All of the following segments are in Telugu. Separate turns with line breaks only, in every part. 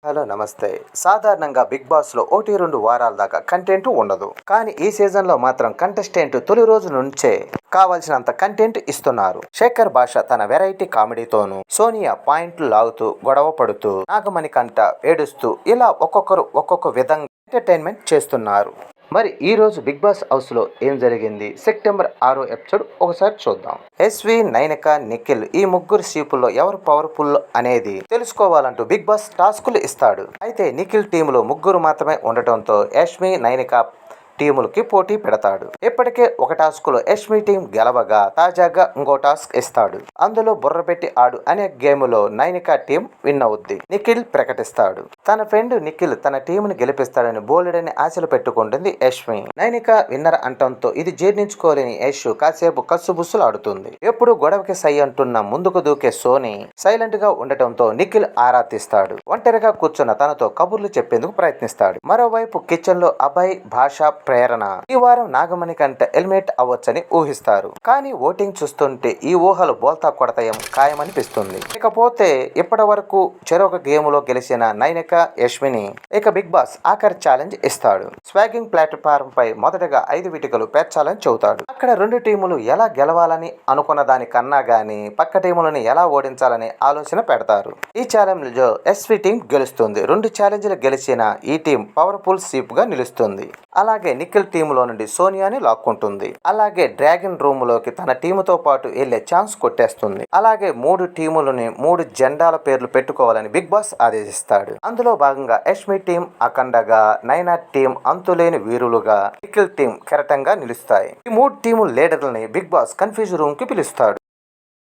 హలో నమస్తే. సాధారణంగా బిగ్ బాస్లో 1-2 వారాల దాకా కంటెంట్ ఉండదు. కానీ ఈ సీజన్లో మాత్రం కంటెస్టెంట్ తొలి రోజు నుంచే కావాల్సినంత కంటెంట్ ఇస్తున్నారు. శేఖర్ భాష తన వెరైటీ కామెడీతోనూ, సోనియా పాయింట్లు లాగుతూ గొడవ పడుతూ, నాగమణికంఠ ఏడుస్తూ ఇలా ఒక్కొక్కరు ఒక్కొక్క విధంగా ఎంటర్టైన్మెంట్ చేస్తున్నారు. మరి ఈ రోజు బిగ్ బాస్ హౌస్ లో ఏం జరిగింది? సెప్టెంబర్ 6 ఎపిసోడ్ ఒకసారి చూద్దాం. ఎస్వి, నైనిక, నిఖిల్ ఈ ముగ్గురు సీపుల్లో ఎవరు పవర్ఫుల్ అనేది తెలుసుకోవాలంటూ బిగ్ బాస్ టాస్కులు ఇస్తాడు. అయితే నిఖిల్ టీంలో ముగ్గురు మాత్రమే ఉండటంతో యష్మి, నైనిక టీములకి పోటీ పెడతాడు. ఇప్పటికే ఒక టాస్క్ లో యష్మి టీం గెలవగా తాజాగా ఇంకో టాస్క్ ఇస్తాడు. అందులో బుర్ర పెట్టి ఆడు అనే గేమ్ లో నైనిక టీం విన్ అవుద్ది. నిఖిల్ ప్రకటిస్తాడు. తన ఫ్రెండ్ నిఖిల్ తన టీంను గెలిపిస్తాడని బోలెడని ఆశలు పెట్టుకుంటుంది యష్మి. నైనిక విన్నర్ అంటంతో ఇది జీర్ణించుకోలేని యష్ కాసేపు కస్సుబుస్సులు ఆడుతుంది. ఎప్పుడు గొడవకి సై అంటున్న ముందుకు దూకే సోని సైలెంట్ గా ఉండటంతో నిఖిల్ ఆరా తీస్తాడు. ఒంటరిగా కూర్చున్న తనతో కబుర్లు చెప్పేందుకు ప్రయత్నిస్తాడు. మరోవైపు కిచెన్ లో అభయ్, భాష, ప్రేరణ ఈ వారం నాగమణికంఠ ఎలిమినేట్ అవ్వొచ్చని ఊహిస్తారు. కానీ ఓటింగ్ చూస్తుంటే ఈ ఊహలు బోల్తా కొడతాయం ఖాయమనిపిస్తుంది. ఇకపోతే ఇప్పటి వరకు చెరొక గేమ్ లో గెలిచిన నైనిక, యష్మిని ఇక బిగ్ బాస్ ఆఖరి ఛాలెంజ్ ఇస్తాడు. స్వాగింగ్ ప్లాట్ఫారం పై మొదటగా 5 విటికలు పేర్చాలని చెబుతాడు. అక్కడ 2 టీములు ఎలా గెలవాలని అనుకున్న దానికన్నా గానీ పక్క టీములను ఎలా ఓడించాలని ఆలోచన పెడతారు. ఈ ఛాలెంజ్ లో ఎస్వి టీం గెలుస్తుంది. 2 ఛాలెంజ్లు గెలిచిన ఈ టీం పవర్ఫుల్ సీప్ గా నిలుస్తుంది. అలాగే నిఖిల్ టీములో నుండి సోనియాని లాక్కుంటుంది. అలాగే డ్రాగన్ రూమ్ లోకి తన టీముతో పాటు వెళ్లే ఛాన్స్ కొట్టేస్తుంది. అలాగే 3 టీములని 3 జెండాల పేర్లు పెట్టుకోవాలని బిగ్ బాస్ ఆదేశిస్తాడు. అందులో భాగంగా యష్మి టీం అఖండగా, నైనా టీం అంతులేని వీరులుగా, నిఖిల్ టీం కెరటంగా నిలుస్తాయి. ఈ 3 టీముల లీడర్లని బిగ్ బాస్ కన్ఫ్యూజ్ రూమ్ కి పిలుస్తాడు.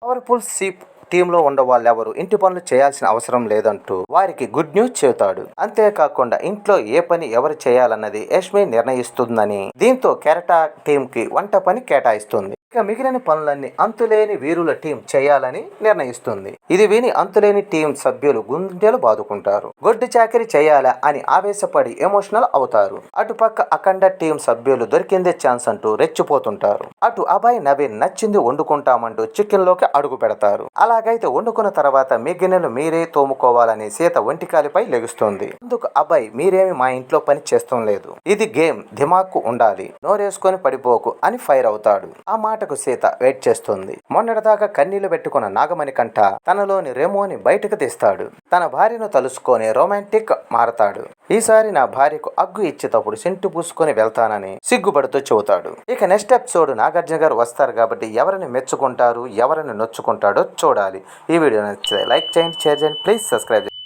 పవర్ఫుల్ సీప్ టీంలో ఉండే వాళ్ళెవరు ఇంటి పనులు చేయాల్సిన అవసరం లేదంటూ వారికి గుడ్ న్యూస్ చెబుతాడు. అంతేకాకుండా ఇంట్లో ఏ పని ఎవరు చేయాలన్నది యష్మి నిర్ణయిస్తుందని, దీంతో కెరటా టీం కి వంట పని కేటాయిస్తుంది. ఇక మిగిలిన పనులన్నీ అంతులేని వీరుల టీం చేయాలని నిర్ణయిస్తుంది. ఇది విని అంతులేని టీం సభ్యులు గుండెలు బాదుకుంటారు. గొడ్డు చాకరీ చేయాలా అని ఆవేశపడి ఎమోషనల్ అవుతారు. అటుపక్క అఖండ టీం సభ్యులు దొరికిందే ఛాన్స్ అంటూ రెచ్చిపోతుంటారు. అటు అభయ్, నవీన్ నచ్చింది వండుకుంటామంటూ చికెన్ లోకి అడుగు పెడతారు. అలాగైతే వండుకున్న తర్వాత మీ గిన్నెలు మీరే తోముకోవాలని సీత ఒంటికాలిపై లెగుస్తుంది. అందుకు అభయ్, మీరేమి మా ఇంట్లో పని చేస్తాం లేదు, ఇది గేమ్, దిమాకు ఉండాలి, నోరేసుకొని పడిపోకు అని ఫైర్ అవుతాడు. ఆ మాటకు సీత వెయిట్ చేస్తుంది. మొన్నటిదాకా కన్నీళ్లు పెట్టుకున్న నాగమణికంఠ తనలోని రెమోని బయటకు తీస్తాడు. తన భార్యను తలుసుకొని రొమాంటిక్ మారతాడు. ఈసారి నా భార్యకు అగ్గు ఇచ్చేటప్పుడు సెంటు పూసుకొని వెళ్తానని సిగ్గుపడుతూ చెబుతాడు. ఇక నెక్స్ట్ ఎపిసోడ్ నాగార్జున గారు వస్తారు కాబట్టి ఎవరిని మెచ్చుకుంటారు, ఎవరిని నొచ్చుకుంటాడో చూడాలి. ఈ వీడియో నచ్చితే లైక్ చేయండి, షేర్ చేయండి, ప్లీజ్ సబ్స్క్రైబ్ చేయండి.